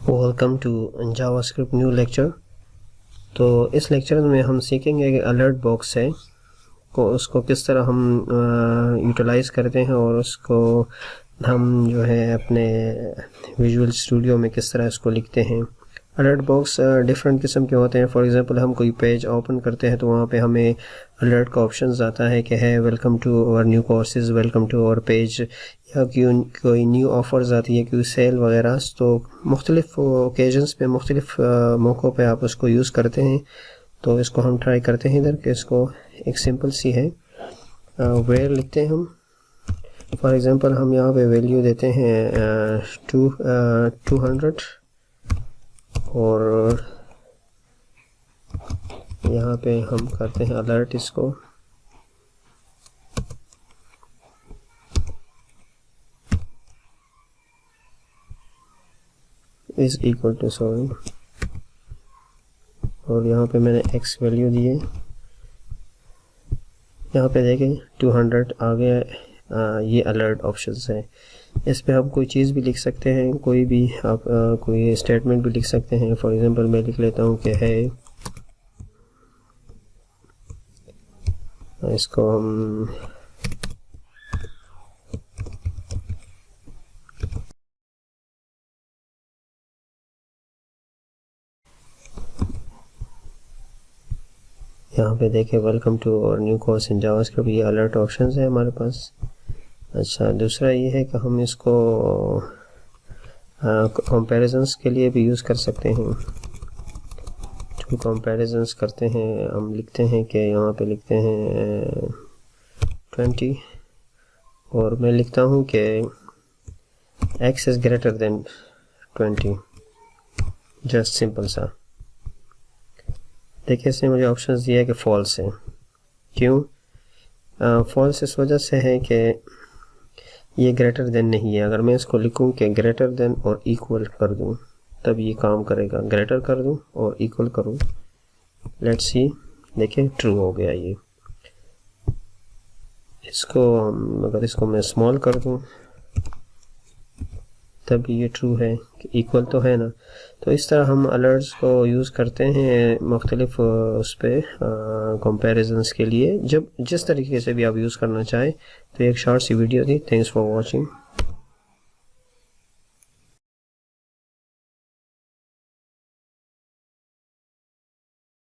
Welcome to JavaScript new lecture. तो इस lecture में हम सीखेंगे कि अलर्ट बॉक्स है को उसको किस तरह हम यूटिलाइज़ करते हैं और उसको हम जो है अपने विजुअल स्टूडियो में किस तरह इसको लिखते हैं। अलर्ट बॉक्स डिफरेंट किस्म के होते हैं। फॉर एग्जांपल हम कोई पेज ओपन करते हैं तो वहाँ पे हमें अलर्ट का ऑप्शन आता है कि है welcome to our new courses, welcome to our page, या कोई न्यू ऑफ़र्स आती है, कोई सेल वगैरह। तो मुख्तलिफ़ ओकेजन्स पे मुख्तलिफ़ मौक़ों पे आप उसको यूज़ करते हैं। तो इसको हम ट्राई करते हैं इधर कि इसको एक सिंपल सी है वेयर लिखते हैं हम। फॉर एग्ज़ाम्पल हम यहाँ पे वैल्यू देते हैं 200 और यहाँ पे हम करते हैं अलर्ट इसको इज़ इक्वल टू सॉरी, और यहाँ पे मैंने x वैल्यू दी है। यहाँ पे देखें 200 आ गया। ये अलर्ट ऑप्शंस है। इस पे हम कोई चीज़ भी लिख सकते हैं, कोई भी आप कोई स्टेटमेंट भी लिख सकते हैं। फॉर एग्जांपल मैं लिख लेता हूँ कि है, इसको हम यहाँ पे देखें वेलकम टू और न्यू कोर्स इन जावास्क्रिप्ट। ये अलर्ट ऑप्शंस है हमारे पास। अच्छा, दूसरा ये है कि हम इसको कंपैरिजंस के लिए भी यूज़ कर सकते हैं। जो कंपैरिजंस करते हैं हम लिखते हैं कि यहाँ पे लिखते हैं 20 और मैं लिखता हूँ कि x is greater than 20। Just simple सा। देखिए इसने मुझे ऑप्शन दिया है कि फॉल्स है। क्यों फॉल्स? इस वजह से है कि ये ग्रेटर देन नहीं है। अगर मैं इसको लिखूं कि ग्रेटर देन और इक्वल कर दूं तब ये काम करेगा। ग्रेटर कर दूं और इक्वल करूं, लेट्स सी, देखिए ट्रू हो गया ये। इसको अगर इसको मैं स्मॉल कर दूं तब ये ट्रू है, इक्वल तो है ना। तो इस तरह हम अलर्ट्स को यूज़ करते हैं मुख्तलिफ उस पर कंपैरिजंस के लिए। जब जिस तरीके से भी आप यूज़ करना चाहें। तो एक शॉर्ट सी वीडियो थी। Thanks for watching.